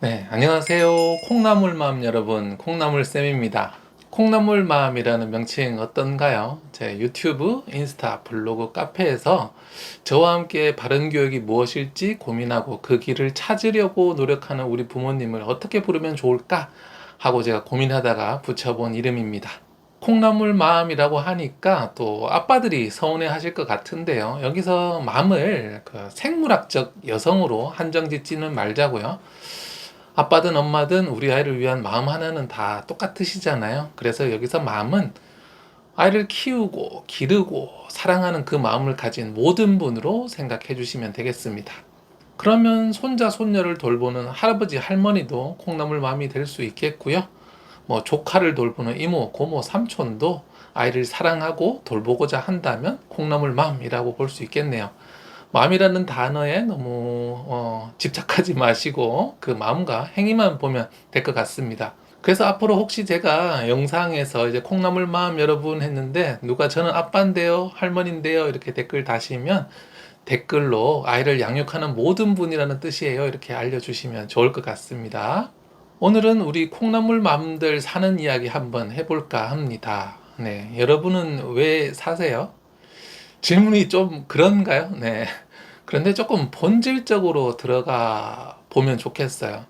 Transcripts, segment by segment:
네, 안녕하세요. 콩나물맘 여러분, 콩나물쌤입니다. 콩나물맘이라는 명칭 어떤가요? 제 유튜브, 인스타, 블로그, 카페에서 저와 함께 바른 교육이 무엇일지 고민하고 그 길을 찾으려고 노력하는 우리 부모님을 어떻게 부르면 좋을까 하고 제가 고민하다가 붙여본 이름입니다. 콩나물맘이라고 하니까 또 아빠들이 서운해 하실 것 같은데요. 여기서 맘을 그 생물학적 여성으로 한정 짓지는 말자고요. 아빠든 엄마든 우리 아이를 위한 마음 하나는 다 똑같으시잖아요. 그래서 여기서 마음은 아이를 키우고 기르고 사랑하는 그 마음을 가진 모든 분으로 생각해 주시면 되겠습니다. 그러면 손자, 손녀를 돌보는 할아버지, 할머니도 콩나물 마음이 될 수 있겠고요. 뭐 조카를 돌보는 이모, 고모, 삼촌도 아이를 사랑하고 돌보고자 한다면 콩나물 마음이라고 볼 수 있겠네요. 마음이라는 단어에 너무 집착하지 마시고 그 마음과 행위만 보면 될 것 같습니다. 그래서 앞으로 혹시 제가 영상에서 이제 콩나물 마음 여러분 했는데 누가 저는 아빠인데요, 할머니인데요 이렇게 댓글 다시면 댓글로 아이를 양육하는 모든 분이라는 뜻이에요 이렇게 알려주시면 좋을 것 같습니다. 오늘은 우리 콩나물 맘들 사는 이야기 한번 해볼까 합니다. 네, 여러분은 왜 사세요? 질문이 좀 그런가요? 네. 그런데 조금 본질적으로 들어가 보면 좋겠어요.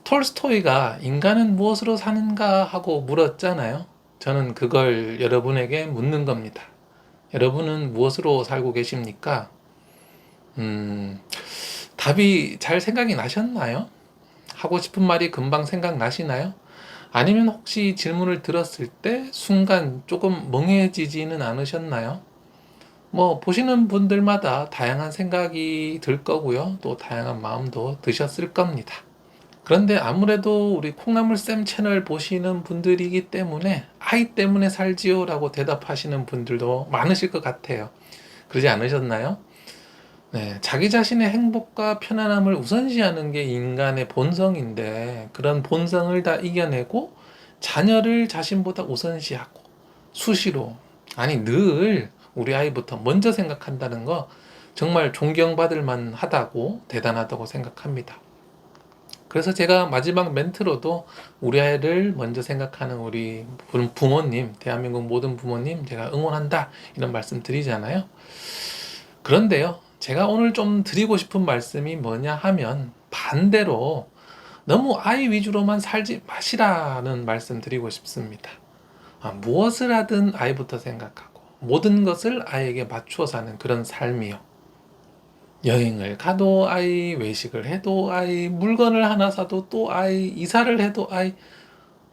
톨스토이가 인간은 무엇으로 사는가 하고 물었잖아요. 저는 그걸 여러분에게 묻는 겁니다. 여러분은 무엇으로 살고 계십니까? 음, 답이 잘 생각이 나셨나요? 하고 싶은 말이 금방 생각나시나요? 아니면 혹시 질문을 들었을 때 순간 조금 멍해지지는 않으셨나요? 뭐 보시는 분들마다 다양한 생각이 들 거고요. 또 다양한 마음도 드셨을 겁니다. 그런데 아무래도 우리 콩나물쌤 채널 보시는 분들이기 때문에 아이 때문에 살지요 라고 대답하시는 분들도 많으실 것 같아요. 그러지 않으셨나요? 네, 자기 자신의 행복과 편안함을 우선시하는 게 인간의 본성인데 그런 본성을 다 이겨내고 자녀를 자신보다 우선시하고 수시로 아니 늘 우리 아이부터 먼저 생각한다는 거 정말 존경받을 만하다고 대단하다고 생각합니다. 그래서 제가 마지막 멘트로도 우리 아이를 먼저 생각하는 우리 부모님, 대한민국 모든 부모님 제가 응원한다 이런 말씀 드리잖아요. 그런데요, 제가 오늘 좀 드리고 싶은 말씀이 뭐냐 하면 반대로 너무 아이 위주로만 살지 마시라는 말씀 드리고 싶습니다. 무엇을 하든 아이부터 생각하고 모든 것을 아이에게 맞추어 사는 그런 삶이요. 여행을 가도 아이, 외식을 해도 아이, 물건을 하나 사도 또 아이, 이사를 해도 아이,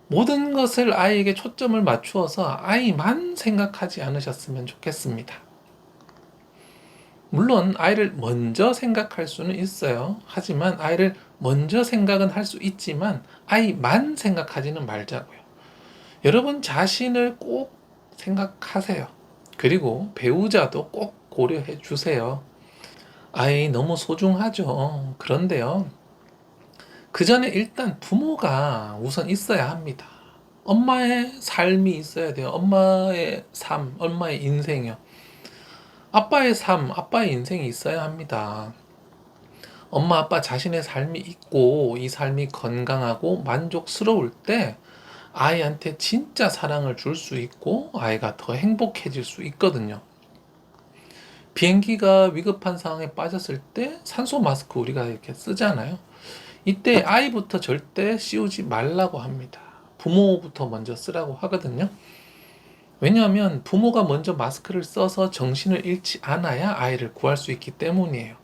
모든 것을 아이에게 초점을 맞추어서 아이만 생각하지 않으셨으면 좋겠습니다. 물론 아이를 먼저 생각할 수는 있어요. 하지만 아이를 먼저 생각은 할 수 있지만 아이만 생각하지는 말자고요. 여러분 자신을 꼭 생각하세요. 그리고 배우자도 꼭 고려해 주세요. 아이 너무 소중하죠. 그런데요. 그 전에 일단 부모가 우선 있어야 합니다. 엄마의 삶이 있어야 돼요. 엄마의 삶, 엄마의 인생이요. 아빠의 삶, 아빠의 인생이 있어야 합니다. 엄마, 아빠 자신의 삶이 있고 이 삶이 건강하고 만족스러울 때 아이한테 진짜 사랑을 줄 수 있고 아이가 더 행복해질 수 있거든요. 비행기가 위급한 상황에 빠졌을 때 산소 마스크 우리가 이렇게 쓰잖아요. 이때 아이부터 절대 씌우지 말라고 합니다. 부모부터 먼저 쓰라고 하거든요. 왜냐하면 부모가 먼저 마스크를 써서 정신을 잃지 않아야 아이를 구할 수 있기 때문이에요.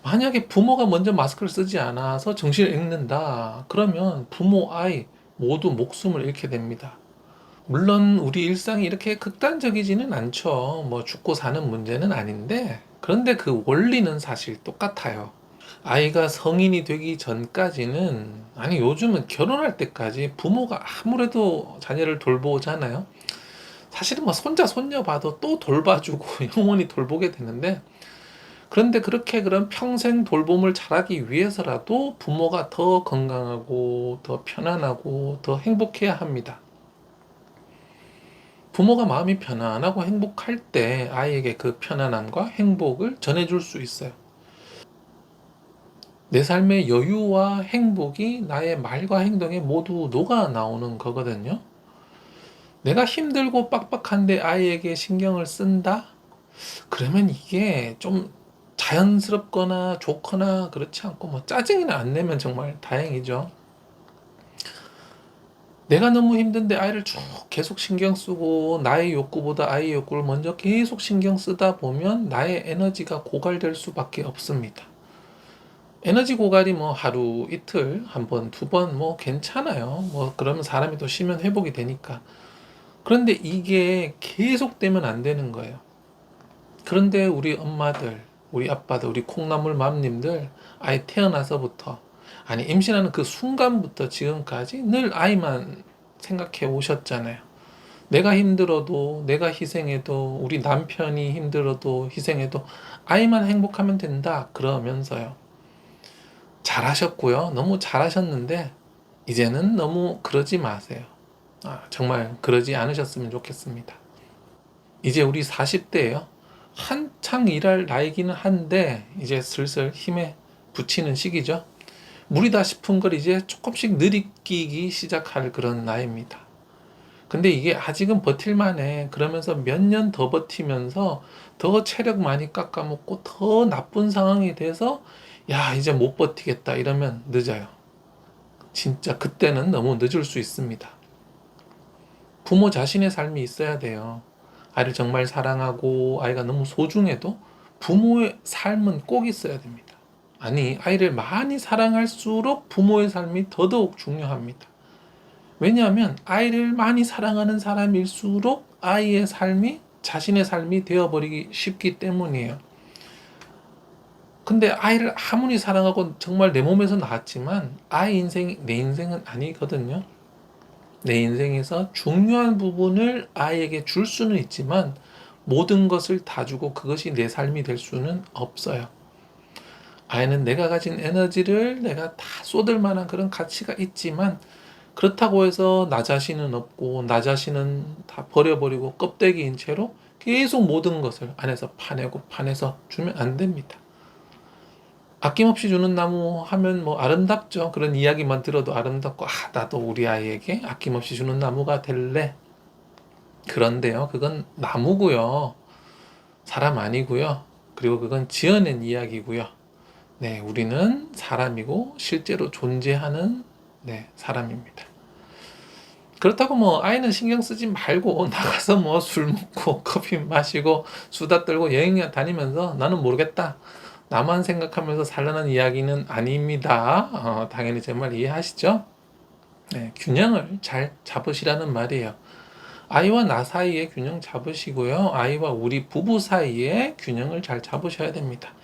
만약에 부모가 먼저 마스크를 쓰지 않아서 정신을 잃는다. 그러면 부모, 아이 모두 목숨을 잃게 됩니다. 물론 우리 일상이 이렇게 극단적이지는 않죠. 뭐 죽고 사는 문제는 아닌데, 그런데 그 원리는 사실 똑같아요. 아이가 성인이 되기 전까지는, 아니 요즘은 결혼할 때까지 부모가 아무래도 자녀를 돌보잖아요. 사실은 뭐 손자, 손녀 봐도 또 돌봐주고 영원히 돌보게 되는데, 그런데 그렇게 그런 평생 돌봄을 잘하기 위해서라도 부모가 더 건강하고 더 편안하고 더 행복해야 합니다. 부모가 마음이 편안하고 행복할 때 아이에게 그 편안함과 행복을 전해줄 수 있어요. 내 삶의 여유와 행복이 나의 말과 행동에 모두 녹아 나오는 거거든요. 내가 힘들고 빡빡한데 아이에게 신경을 쓴다? 그러면 이게 좀 자연스럽거나 좋거나 그렇지 않고 뭐 짜증이나 안 내면 정말 다행이죠. 내가 너무 힘든데 아이를 쭉 계속 신경 쓰고 나의 욕구보다 아이의 욕구를 먼저 계속 신경 쓰다 보면 나의 에너지가 고갈될 수밖에 없습니다. 에너지 고갈이 뭐 하루 이틀 한 번, 두 번 뭐 괜찮아요. 뭐 그러면 사람이 또 쉬면 회복이 되니까. 그런데 이게 계속되면 안 되는 거예요. 그런데 우리 엄마들, 우리 아빠들, 우리 콩나물 맘님들 아이 태어나서부터 아니 임신하는 그 순간부터 지금까지 늘 아이만 생각해 오셨잖아요. 내가 힘들어도 내가 희생해도 우리 남편이 힘들어도 희생해도 아이만 행복하면 된다 그러면서요. 잘하셨고요. 너무 잘하셨는데 이제는 너무 그러지 마세요. 정말 그러지 않으셨으면 좋겠습니다. 이제 우리 40대예요. 한창 일할 나이기는 한데 이제 슬슬 힘에 붙이는 시기죠. 무리다 싶은 걸 이제 조금씩 느끼기 시작할 그런 나이입니다. 근데 이게 아직은 버틸만해. 그러면서 몇 년 더 버티면서 더 체력 많이 깎아먹고 더 나쁜 상황이 돼서 야, 이제 못 버티겠다 이러면 늦어요. 진짜 그때는 너무 늦을 수 있습니다. 부모 자신의 삶이 있어야 돼요. 아이를 정말 사랑하고 아이가 너무 소중해도 부모의 삶은 꼭 있어야 됩니다. 아니, 아이를 많이 사랑할수록 부모의 삶이 더더욱 중요합니다. 왜냐하면 아이를 많이 사랑하는 사람일수록 아이의 삶이 자신의 삶이 되어버리기 쉽기 때문이에요. 근데 아이를 아무리 사랑하고 정말 내 몸에서 낳았지만 아이 인생이 내 인생은 아니거든요. 내 인생에서 중요한 부분을 아이에게 줄 수는 있지만 모든 것을 다 주고 그것이 내 삶이 될 수는 없어요. 아이는 내가 가진 에너지를 내가 다 쏟을 만한 그런 가치가 있지만 그렇다고 해서 나 자신은 없고 나 자신은 다 버려버리고 껍데기인 채로 계속 모든 것을 안에서 파내고 파내서 주면 안 됩니다. 아낌없이 주는 나무 하면 뭐 아름답죠. 그런 이야기만 들어도 아름답고 나도 우리 아이에게 아낌없이 주는 나무가 될래. 그런데요, 그건 나무고요. 사람 아니고요. 그리고 그건 지어낸 이야기고요. 네, 우리는 사람이고 실제로 존재하는 사람입니다. 그렇다고 뭐 아이는 신경 쓰지 말고 나가서 뭐 술 먹고 커피 마시고 수다 떨고 여행 다니면서 나는 모르겠다. 나만 생각하면서 살라는 이야기는 아닙니다. 당연히 제 말 이해하시죠? 네, 균형을 잘 잡으시라는 말이에요. 아이와 나 사이에 균형 잡으시고요. 아이와 우리 부부 사이에 균형을 잘 잡으셔야 됩니다.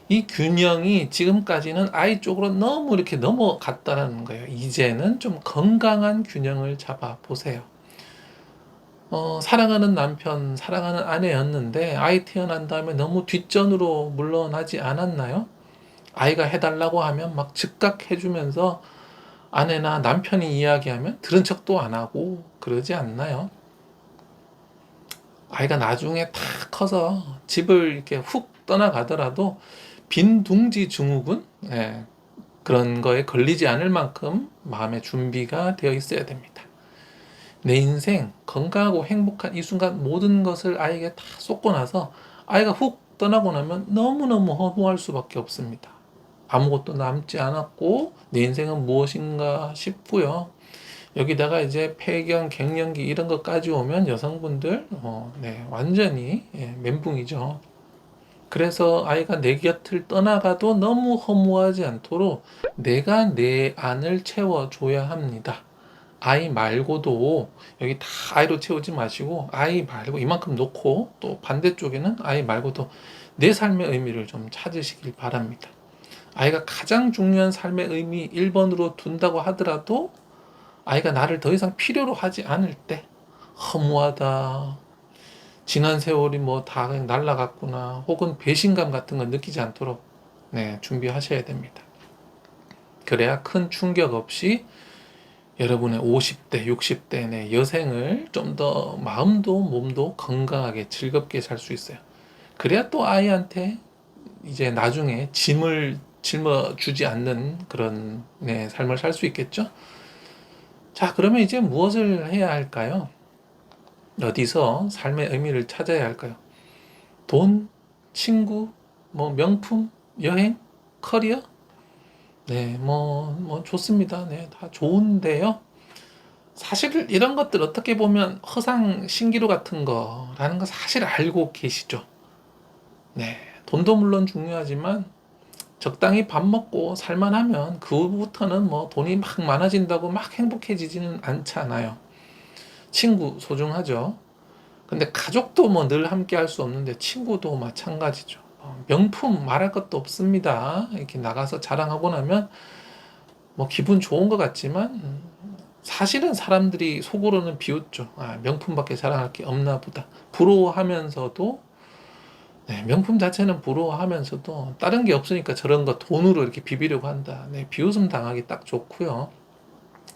이 균형이 지금까지는 아이 쪽으로 너무 이렇게 넘어갔다는 거예요. 이제는 좀 건강한 균형을 잡아 보세요. 사랑하는 남편, 사랑하는 아내였는데 아이 태어난 다음에 너무 뒷전으로 물러나지 않았나요? 아이가 해달라고 하면 막 즉각 해주면서 아내나 남편이 이야기하면 들은 척도 안 하고 그러지 않나요? 아이가 나중에 다 커서 집을 이렇게 훅 떠나가더라도 빈둥지 증후군 그런 거에 걸리지 않을 만큼 마음의 준비가 되어 있어야 됩니다. 내 인생 건강하고 행복한 이 순간 모든 것을 아이에게 다 쏟고 나서 아이가 훅 떠나고 나면 너무너무 허무할 수밖에 없습니다. 아무것도 남지 않았고 내 인생은 무엇인가 싶고요. 여기다가 이제 폐경, 갱년기 이런 것까지 오면 여성분들 완전히 멘붕이죠. 그래서 아이가 내 곁을 떠나가도 너무 허무하지 않도록 내가 내 안을 채워줘야 합니다. 아이 말고도 여기 다 아이로 채우지 마시고 아이 말고 이만큼 놓고 또 반대쪽에는 아이 말고도 내 삶의 의미를 좀 찾으시길 바랍니다. 아이가 가장 중요한 삶의 의미 1번으로 둔다고 하더라도 아이가 나를 더 이상 필요로 하지 않을 때 허무하다. 지난 세월이 뭐 다 그냥 날라갔구나. 혹은 배신감 같은 거 느끼지 않도록 준비하셔야 됩니다. 그래야 큰 충격 없이 여러분의 50대, 60대 내 여생을 좀 더 마음도 몸도 건강하게 즐겁게 살 수 있어요. 그래야 또 아이한테 이제 나중에 짐을 짊어주지 않는 그런 삶을 살 수 있겠죠. 자, 그러면 이제 무엇을 해야 할까요? 어디서 삶의 의미를 찾아야 할까요? 돈, 친구, 뭐 명품, 여행, 커리어? 네, 뭐 좋습니다. 네, 다 좋은데요. 사실 이런 것들 어떻게 보면 허상 신기루 같은 거라는 거 사실 알고 계시죠? 네, 돈도 물론 중요하지만 적당히 밥 먹고 살만하면 그 후부터는 뭐 돈이 막 많아진다고 막 행복해지지는 않잖아요. 친구 소중하죠. 근데 가족도 뭐 늘 함께 할 수 없는데 친구도 마찬가지죠. 명품 말할 것도 없습니다. 이렇게 나가서 자랑하고 나면 뭐 기분 좋은 것 같지만 사실은 사람들이 속으로는 비웃죠. 아, 명품밖에 자랑할 게 없나 보다. 부러워하면서도 명품 자체는 부러워하면서도 다른 게 없으니까 저런 거 돈으로 이렇게 비비려고 한다. 네, 비웃음 당하기 딱 좋고요.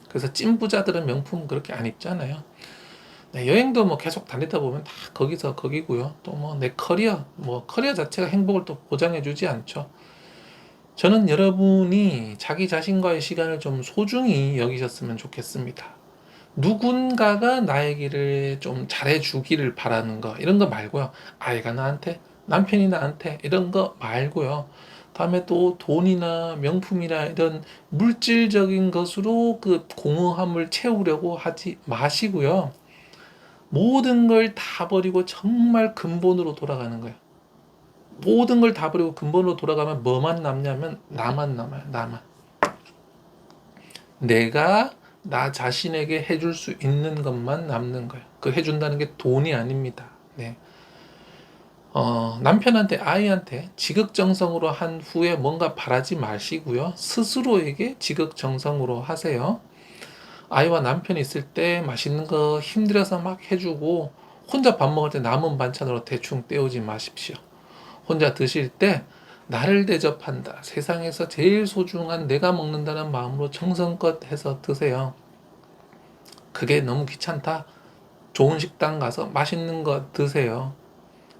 그래서 찐 부자들은 명품 그렇게 안 입잖아요. 네, 여행도 뭐 계속 다니다 보면 다 거기서 거기고요. 또 뭐 내 커리어, 뭐 커리어 자체가 행복을 또 보장해 주지 않죠. 저는 여러분이 자기 자신과의 시간을 좀 소중히 여기셨으면 좋겠습니다. 누군가가 나에게를 좀 잘해주기를 바라는 거, 이런 거 말고요. 아이가 나한테, 남편이 나한테, 이런 거 말고요. 다음에 또 돈이나 명품이나 이런 물질적인 것으로 그 공허함을 채우려고 하지 마시고요. 모든 걸 다 버리고 정말 근본으로 돌아가는 거예요. 모든 걸 다 버리고 근본으로 돌아가면 뭐만 남냐면 나만 남아요. 나만. 내가 나 자신에게 해줄 수 있는 것만 남는 거예요. 그 해준다는 게 돈이 아닙니다. 네. 남편한테, 아이한테 지극정성으로 한 후에 뭔가 바라지 마시고요. 스스로에게 지극정성으로 하세요. 아이와 남편이 있을 때 맛있는 거 힘들어서 막 해주고 혼자 밥 먹을 때 남은 반찬으로 대충 때우지 마십시오. 혼자 드실 때 나를 대접한다. 세상에서 제일 소중한 내가 먹는다는 마음으로 정성껏 해서 드세요. 그게 너무 귀찮다. 좋은 식당 가서 맛있는 거 드세요.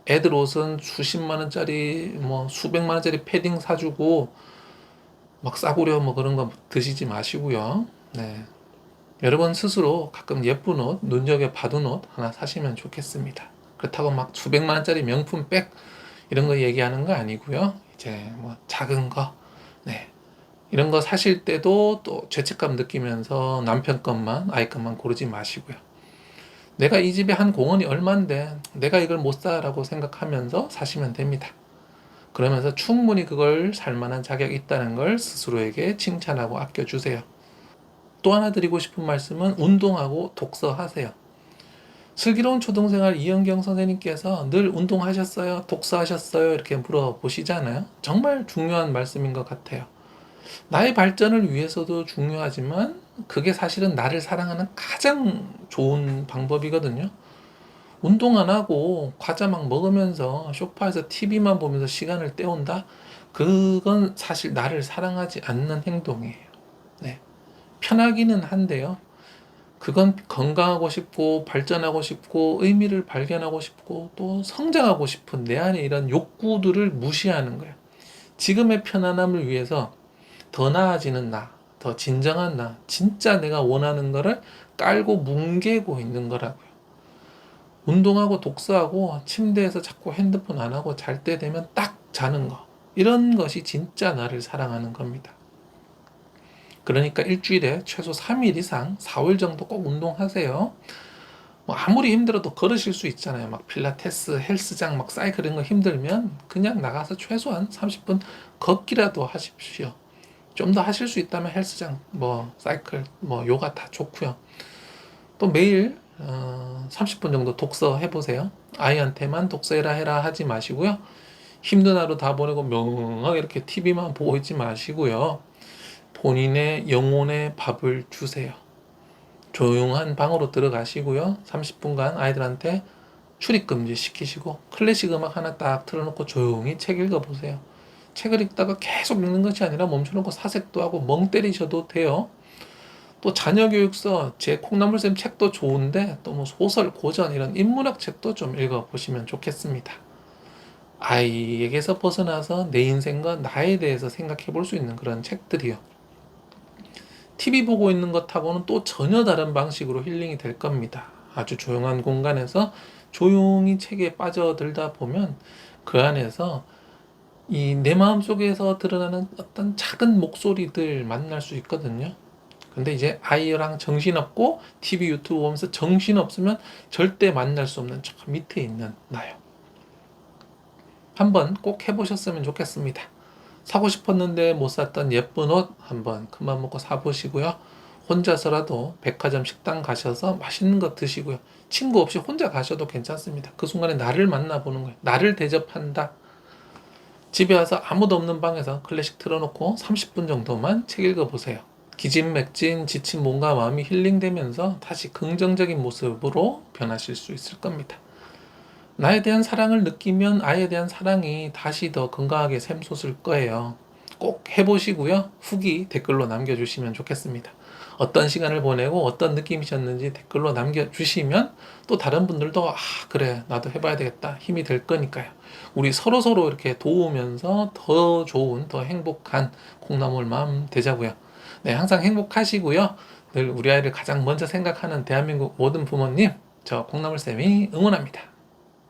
애들 옷은 수십만 원짜리, 뭐 수백만 원짜리 패딩 사주고 막 싸구려 뭐 그런 거 드시지 마시고요. 네. 여러분 스스로 가끔 예쁜 옷, 눈여겨 받은 옷 하나 사시면 좋겠습니다. 그렇다고 막 수백만 원짜리 명품 백 이런 거 얘기하는 거 아니고요. 이제 뭐 작은 거, 네. 이런 거 사실 때도 또 죄책감 느끼면서 남편 것만, 아이 것만 고르지 마시고요. 내가 이 집에 한 공원이 얼만데 내가 이걸 못 사라고 생각하면서 사시면 됩니다. 그러면서 충분히 그걸 살 만한 자격이 있다는 걸 스스로에게 칭찬하고 아껴주세요. 또 하나 드리고 싶은 말씀은 운동하고 독서하세요. 슬기로운 초등생활 이현경 선생님께서 늘 운동하셨어요? 독서하셨어요? 이렇게 물어보시잖아요. 정말 중요한 말씀인 것 같아요. 나의 발전을 위해서도 중요하지만 그게 사실은 나를 사랑하는 가장 좋은 방법이거든요. 운동 안 하고 과자 막 먹으면서 소파에서 TV만 보면서 시간을 때운다? 그건 사실 나를 사랑하지 않는 행동이에요. 네. 편하기는 한데요. 그건 건강하고 싶고 발전하고 싶고 의미를 발견하고 싶고 또 성장하고 싶은 내 안에 이런 욕구들을 무시하는 거예요. 지금의 편안함을 위해서 더 나아지는 나, 더 진정한 나, 진짜 내가 원하는 거를 깔고 뭉개고 있는 거라고요. 운동하고 독서하고 침대에서 자꾸 핸드폰 안 하고 잘 때 되면 딱 자는 거. 이런 것이 진짜 나를 사랑하는 겁니다. 그러니까 일주일에 최소 3일 이상 4일 정도 꼭 운동하세요. 뭐 아무리 힘들어도 걸으실 수 있잖아요. 막 필라테스, 헬스장, 막 사이클 이런 거 힘들면 그냥 나가서 최소한 30분 걷기라도 하십시오. 좀 더 하실 수 있다면 헬스장, 뭐 사이클, 뭐 요가 다 좋고요. 또 매일 30분 정도 독서 해보세요. 아이한테만 독서해라 해라 하지 마시고요. 힘든 하루 다 보내고 멍하게 이렇게 TV만 보고 있지 마시고요. 본인의 영혼의 밥을 주세요. 조용한 방으로 들어가시고요. 30분간 아이들한테 출입금지 시키시고 클래식 음악 하나 딱 틀어놓고 조용히 책 읽어보세요. 책을 읽다가 계속 읽는 것이 아니라 멈춰놓고 사색도 하고 멍 때리셔도 돼요. 또 자녀교육서 제 콩나물쌤 책도 좋은데 또 뭐 소설, 고전 이런 인문학 책도 좀 읽어보시면 좋겠습니다. 아이에게서 벗어나서 내 인생과 나에 대해서 생각해 볼 수 있는 그런 책들이요. TV 보고 있는 것하고는 또 전혀 다른 방식으로 힐링이 될 겁니다. 아주 조용한 공간에서 조용히 책에 빠져들다 보면 그 안에서 이 내 마음 속에서 드러나는 어떤 작은 목소리들 만날 수 있거든요. 근데 이제 아이랑 정신없고 TV 유튜브 보면서 정신없으면 절대 만날 수 없는 저 밑에 있는 나요. 한번 꼭 해보셨으면 좋겠습니다. 사고 싶었는데 못 샀던 예쁜 옷 한번 큰맘 먹고 사보시고요. 혼자서라도 백화점 식당 가셔서 맛있는 거 드시고요. 친구 없이 혼자 가셔도 괜찮습니다. 그 순간에 나를 만나보는 거예요. 나를 대접한다. 집에 와서 아무도 없는 방에서 클래식 틀어놓고 30분 정도만 책 읽어보세요. 기진맥진 지친 몸과 마음이 힐링되면서 다시 긍정적인 모습으로 변하실 수 있을 겁니다. 나에 대한 사랑을 느끼면 아이에 대한 사랑이 다시 더 건강하게 샘솟을 거예요. 꼭 해보시고요. 후기 댓글로 남겨주시면 좋겠습니다. 어떤 시간을 보내고 어떤 느낌이셨는지 댓글로 남겨주시면 또 다른 분들도 그래 나도 해봐야 되겠다 힘이 될 거니까요. 우리 서로서로 이렇게 도우면서 더 좋은 더 행복한 콩나물 마음 되자고요. 네, 항상 행복하시고요. 늘 우리 아이를 가장 먼저 생각하는 대한민국 모든 부모님 저 콩나물쌤이 응원합니다.